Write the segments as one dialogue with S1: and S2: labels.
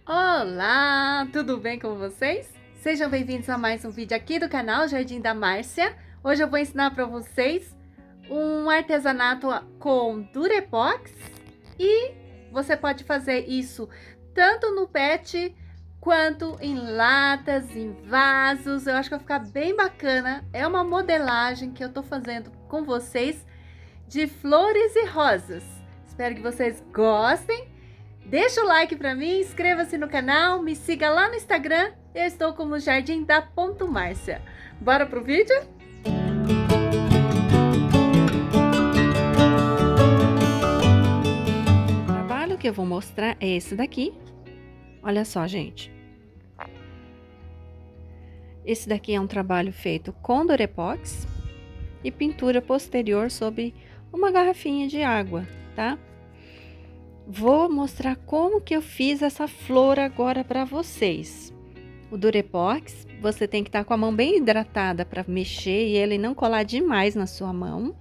S1: Olá, tudo bem com vocês? Sejam bem-vindos a mais um vídeo aqui do canal Jardim da Márcia. Hoje eu vou ensinar para vocês um artesanato com Durepox e você pode fazer isso tanto no pet quanto em latas, em vasos. Eu acho que vai ficar bem bacana. É uma modelagem que eu tô fazendo com vocês de flores e rosas. Espero que vocês gostem. Deixa o like para mim, inscreva-se no canal, me siga lá no Instagram. Eu estou como Jardim da Márcia. Bora pro vídeo? O trabalho que eu vou mostrar é esse daqui. Olha só, gente. Esse daqui é um trabalho feito com Durepox e pintura posterior sobre uma garrafinha de água, tá? Vou mostrar como que eu fiz essa flor agora para vocês. O Durepox, você tem que estar com a mão bem hidratada para mexer e ele não colar demais na sua mão.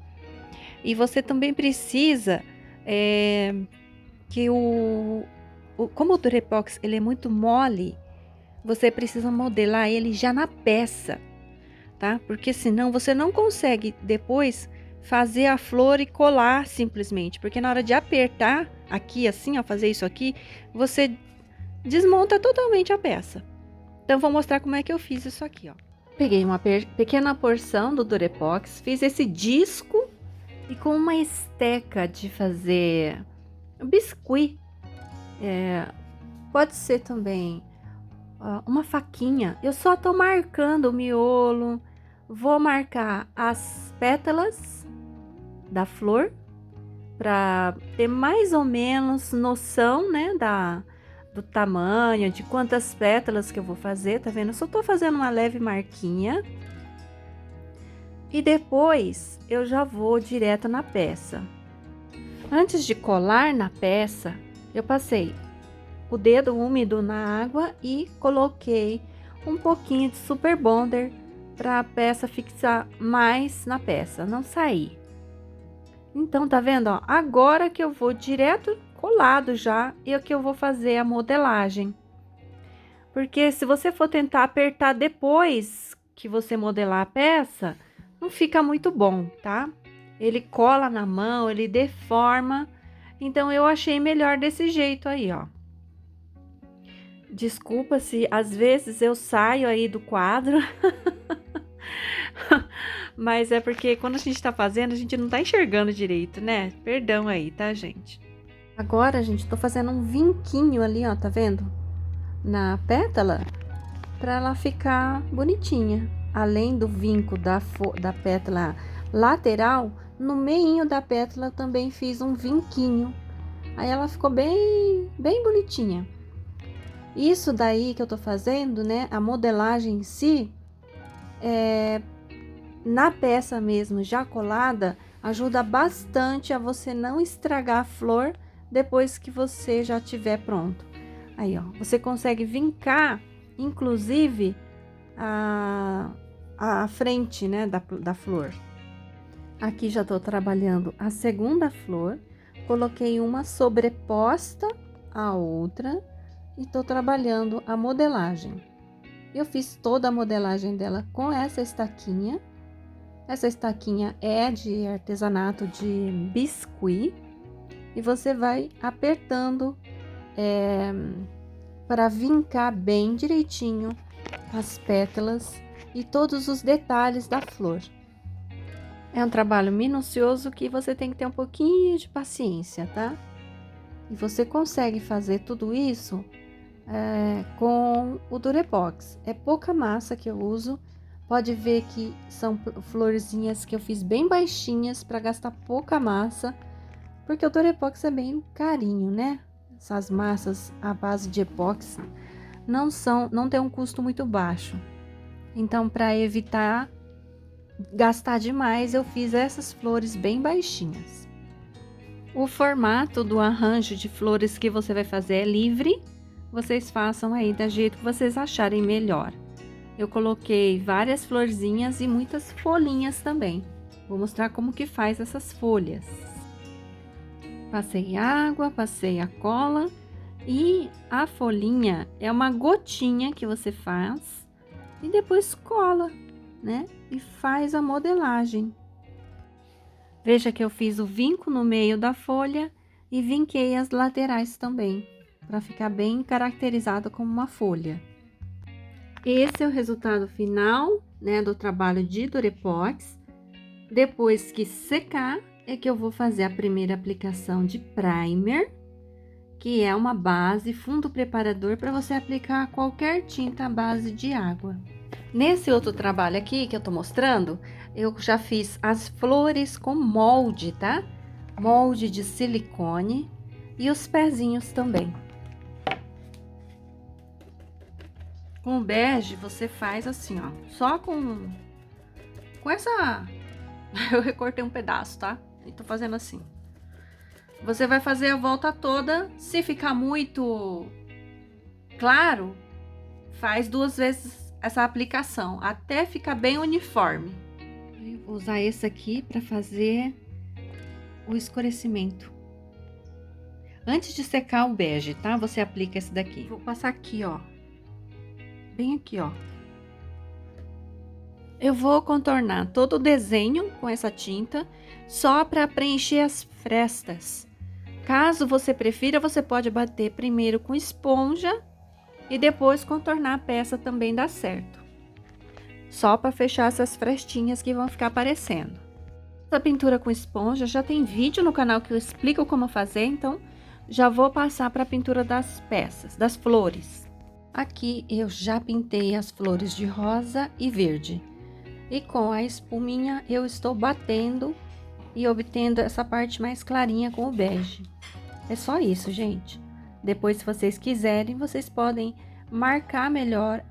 S1: E você também precisa que como o Durepox ele é muito mole, você precisa modelar ele já na peça, tá? Porque senão você não consegue depois fazer a flor e colar simplesmente, porque na hora de apertar aqui assim, ó, fazer isso aqui, você desmonta totalmente a peça. Então vou mostrar como é que eu fiz isso aqui, ó. Peguei uma pequena porção do Durepox, fiz esse disco e com uma esteca de fazer biscuit, pode ser também uma faquinha. Eu só tô marcando o miolo, vou marcar as pétalas da flor para ter mais ou menos noção, né, do tamanho, de quantas pétalas que eu vou fazer, tá vendo? Eu só tô fazendo uma leve marquinha. E depois eu já vou direto na peça. Antes de colar na peça, eu passei o dedo úmido na água e coloquei um pouquinho de Super Bonder para a peça fixar mais na peça, não sair. Então, tá vendo, ó? Agora que eu vou direto colado já e que eu vou fazer a modelagem. Porque se você for tentar apertar depois que você modelar a peça, não fica muito bom, tá? Ele cola na mão, ele deforma. Então, eu achei melhor desse jeito aí, ó. Desculpa se às vezes eu saio aí do quadro. Mas é porque quando a gente tá fazendo, a gente não tá enxergando direito, né? Perdão aí, tá, gente? Agora, gente, tô fazendo um vinquinho ali, ó, tá vendo? Na pétala, pra ela ficar bonitinha. Além do vinco da pétala lateral, no meinho da pétala também fiz um vinquinho. Aí ela ficou bem bonitinha. Isso daí que eu tô fazendo, né? A modelagem em si, na peça mesmo, já colada, ajuda bastante a você não estragar a flor depois que você já tiver pronto. Aí, ó, você consegue vincar, inclusive, a frente, né, da flor. Aqui já tô trabalhando a segunda flor, coloquei uma sobreposta à outra e tô trabalhando a modelagem. Eu fiz toda a modelagem dela com essa estaquinha. Essa estaquinha é de artesanato de biscuit e você vai apertando para vincar bem direitinho as pétalas e todos os detalhes da flor. É um trabalho minucioso que você tem que ter um pouquinho de paciência, tá? E você consegue fazer tudo isso com o Durepox. É pouca massa que eu uso. Pode ver que são florzinhas que eu fiz bem baixinhas para gastar pouca massa, porque o Durepox é bem carinho, né? Essas massas à base de epóxi não tem um custo muito baixo. Então, para evitar gastar demais, eu fiz essas flores bem baixinhas. O formato do arranjo de flores que você vai fazer é livre. Vocês façam aí do jeito que vocês acharem melhor. Eu coloquei várias florzinhas e muitas folhinhas também. Vou mostrar como que faz essas folhas. Passei água, passei a cola E a folhinha é uma gotinha que você faz e depois cola, né? E faz a modelagem. Veja que eu fiz o vinco no meio da folha e vinquei as laterais também, para ficar bem caracterizado como uma folha. Esse é o resultado final, né, do trabalho de Durepox. Depois que secar, é que eu vou fazer a primeira aplicação de primer, que é uma base, fundo preparador para você aplicar qualquer tinta à base de água. Nesse outro trabalho aqui que eu tô mostrando, eu já fiz as flores com molde, tá? Molde de silicone e os pezinhos também. Com o bege, você faz assim, ó, só com essa... Eu recortei um pedaço, tá? E tô fazendo assim. Você vai fazer a volta toda. Se ficar muito claro, faz 2 vezes essa aplicação, até ficar bem uniforme. Eu vou usar esse aqui para fazer o escurecimento. Antes de secar o bege, tá? Você aplica esse daqui. Vou passar aqui, ó. Bem aqui, ó. Eu vou contornar todo o desenho com essa tinta, só para preencher as frestas. Caso você prefira, você pode bater primeiro com esponja e depois contornar a peça também dá certo. Só para fechar essas frestinhas que vão ficar aparecendo. Essa pintura com esponja já tem vídeo no canal que eu explico como fazer, então já vou passar para a pintura das peças, das flores. Aqui eu já pintei as flores de rosa e verde. E com a espuminha eu estou batendo e obtendo essa parte mais clarinha com o bege. É só isso, gente. Depois, se vocês quiserem, vocês podem marcar melhor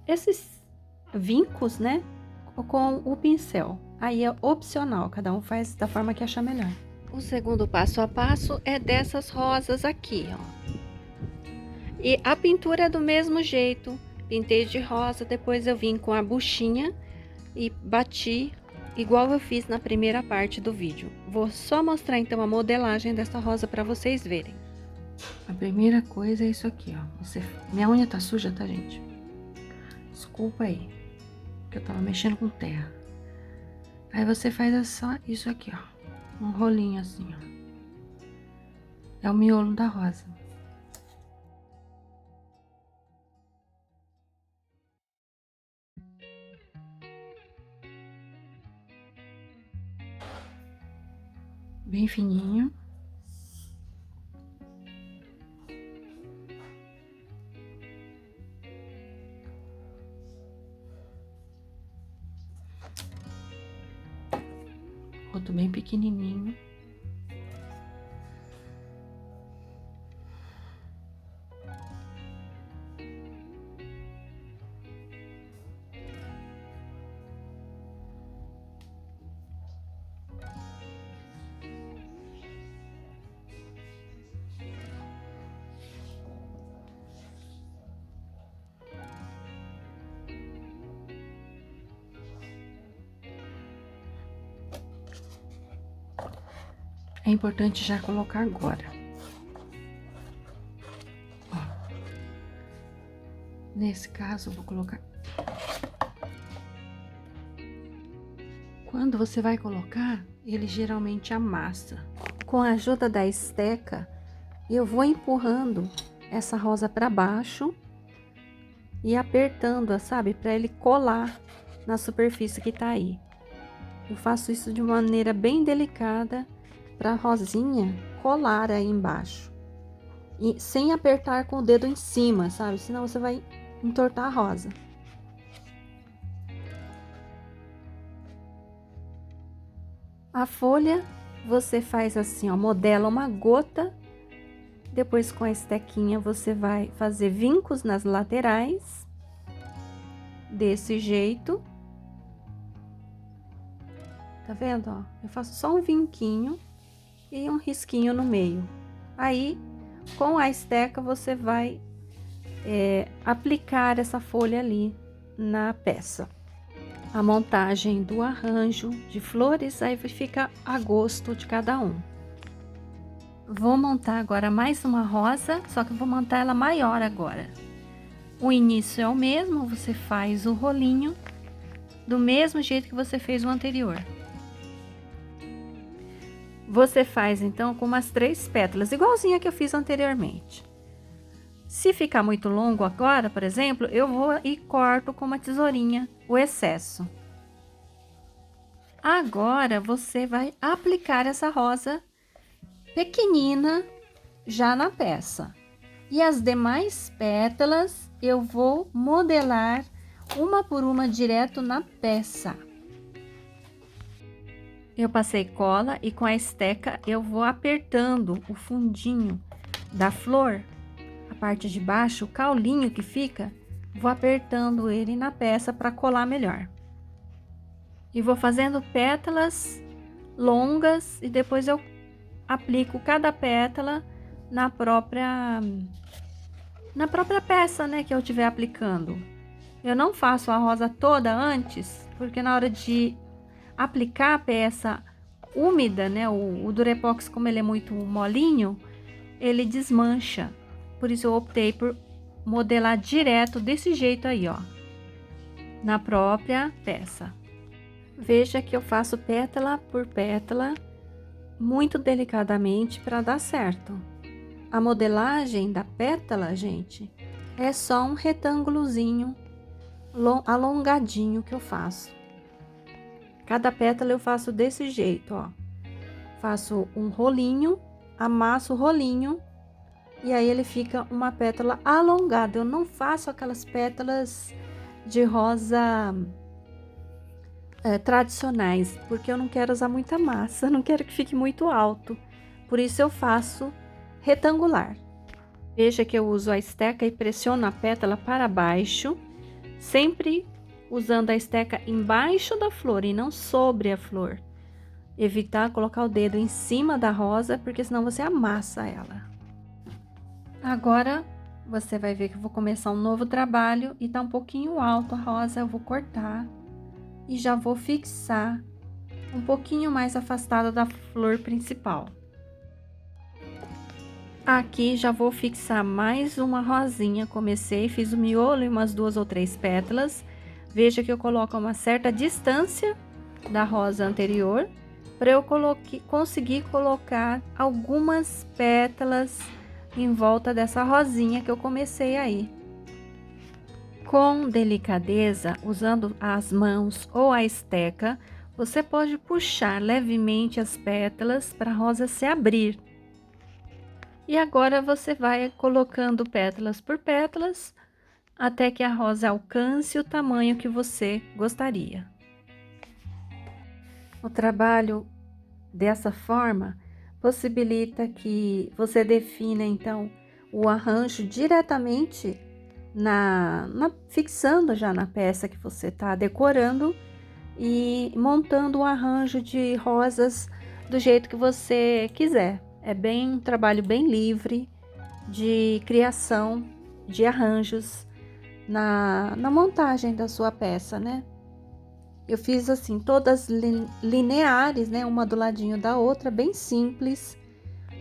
S1: esses vincos, né? Com o pincel. Aí é opcional, cada um faz da forma que achar melhor. O segundo passo a passo é dessas rosas aqui, ó. E a pintura é do mesmo jeito. Pintei de rosa, depois eu vim com a buchinha e bati igual eu fiz na primeira parte do vídeo. Vou só mostrar então a modelagem dessa rosa para vocês verem. A primeira coisa é isso aqui, ó. Minha unha tá suja, tá, gente? Desculpa aí, porque eu tava mexendo com terra. Aí você faz só isso aqui, ó. Um rolinho assim, ó. É o miolo da rosa. Bem fininho. Outro bem pequenininho. É importante já colocar agora. Ó. Nesse caso, eu vou colocar... Quando você vai colocar, ele geralmente amassa. Com a ajuda da esteca, eu vou empurrando essa rosa para baixo e apertando, sabe? Para ele colar na superfície que tá aí. Eu faço isso de maneira bem delicada para a rosinha colar aí embaixo. E sem apertar com o dedo em cima, sabe? Senão você vai entortar a rosa. A folha, você faz assim, ó, modela uma gota. Depois, com a estequinha, você vai fazer vincos nas laterais. Desse jeito. Tá vendo, ó? Eu faço só um vinquinho e um risquinho no meio. Aí, com a esteca, você vai aplicar essa folha ali na peça. A montagem do arranjo de flores aí fica a gosto de cada um. Vou montar agora mais uma rosa, só que eu vou montar ela maior agora. O início é o mesmo, você faz o rolinho do mesmo jeito que você fez o anterior. Você faz então com umas 3 pétalas, igualzinha que eu fiz anteriormente. Se ficar muito longo agora, por exemplo, eu vou e corto com uma tesourinha o excesso. Agora você vai aplicar essa rosa pequenina já na peça. E as demais pétalas eu vou modelar uma por uma direto na peça. Eu passei cola e com a esteca eu vou apertando o fundinho da flor, a parte de baixo, o caulinho que fica, vou apertando ele na peça para colar melhor. E vou fazendo pétalas longas e depois eu aplico cada pétala na própria peça, né, que eu estiver aplicando. Eu não faço a rosa toda antes, porque na hora de aplicar a peça úmida, né, o Durepox, como ele é muito molinho, ele desmancha. Por isso eu optei por modelar direto desse jeito aí, ó, na própria peça. Veja que eu faço pétala por pétala, muito delicadamente para dar certo. A modelagem da pétala, gente, é só um retângulozinho alongadinho que eu faço. Cada pétala eu faço desse jeito, ó. Faço um rolinho, amasso o rolinho e aí ele fica uma pétala alongada. Eu não faço aquelas pétalas de rosa tradicionais, porque eu não quero usar muita massa, não quero que fique muito alto. Por isso eu faço retangular. Veja que eu uso a esteca e pressiono a pétala para baixo, sempre usando a esteca embaixo da flor e não sobre a flor. Evitar colocar o dedo em cima da rosa, porque senão você amassa ela. Agora, você vai ver que eu vou começar um novo trabalho e tá um pouquinho alto a rosa, eu vou cortar e já vou fixar um pouquinho mais afastado da flor principal. Aqui já vou fixar mais uma rosinha, comecei, fiz o miolo e umas 2 ou 3 pétalas. Veja que eu coloco uma certa distância da rosa anterior, para eu conseguir colocar algumas pétalas em volta dessa rosinha que eu comecei aí. Com delicadeza, usando as mãos ou a esteca, você pode puxar levemente as pétalas para a rosa se abrir. E agora você vai colocando pétalas por pétalas, até que a rosa alcance o tamanho que você gostaria. O trabalho dessa forma possibilita que você defina então o arranjo diretamente fixando já na peça que você está decorando e montando um arranjo de rosas do jeito que você quiser. É um trabalho bem livre de criação de arranjos na montagem da sua peça, né? Eu fiz assim, todas lineares, né? Uma do ladinho da outra, bem simples,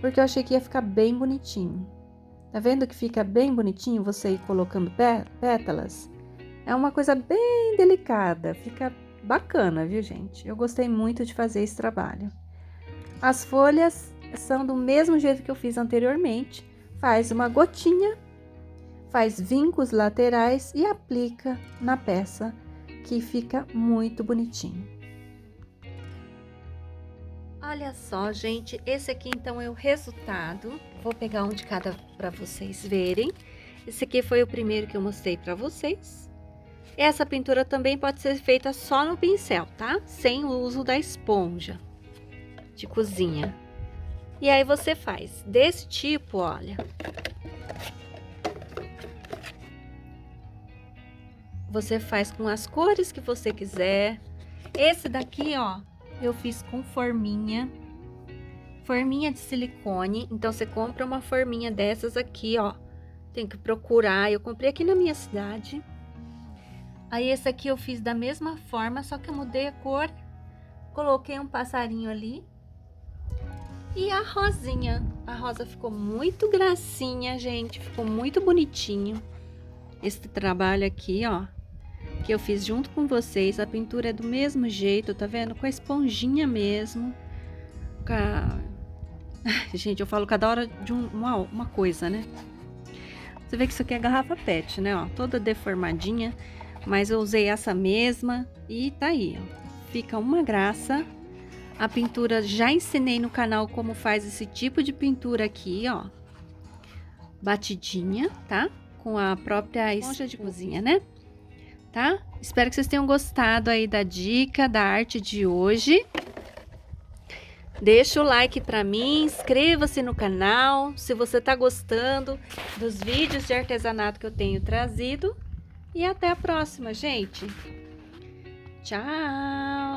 S1: porque eu achei que ia ficar bem bonitinho. Tá vendo que fica bem bonitinho você ir colocando pétalas? É uma coisa bem delicada, fica bacana, viu, gente? Eu gostei muito de fazer esse trabalho. As folhas são do mesmo jeito que eu fiz anteriormente. Faz uma gotinha, faz vincos laterais e aplica na peça, que fica muito bonitinho. Olha só, gente, esse aqui então é o resultado. Vou pegar um de cada para vocês verem. Esse aqui foi o primeiro que eu mostrei para vocês. Essa pintura também pode ser feita só no pincel, tá? Sem o uso da esponja de cozinha. E aí você faz desse tipo, olha. Você faz com as cores que você quiser. Esse daqui, ó, eu fiz com forminha de silicone. Então, você compra uma forminha dessas aqui, ó. Tem que procurar. Eu comprei aqui na minha cidade. Aí, esse aqui eu fiz da mesma forma, só que eu mudei a cor. Coloquei um passarinho ali. E a rosinha. A rosa ficou muito gracinha, gente. Ficou muito bonitinho. Esse trabalho aqui, ó, que eu fiz junto com vocês. A pintura é do mesmo jeito, tá vendo? Com a esponjinha mesmo. Com a... Gente, eu falo cada hora de uma coisa, né? Você vê que isso aqui é garrafa PET, né? Ó, toda deformadinha. Mas eu usei essa mesma e tá aí, ó. Fica uma graça. A pintura, já ensinei no canal como faz esse tipo de pintura aqui, ó. Batidinha, tá? Com a própria esponja de cozinha, né? Tá? Espero que vocês tenham gostado aí da dica, da arte de hoje. Deixa o like pra mim, inscreva-se no canal se você tá gostando dos vídeos de artesanato que eu tenho trazido. E até a próxima, gente. Tchau!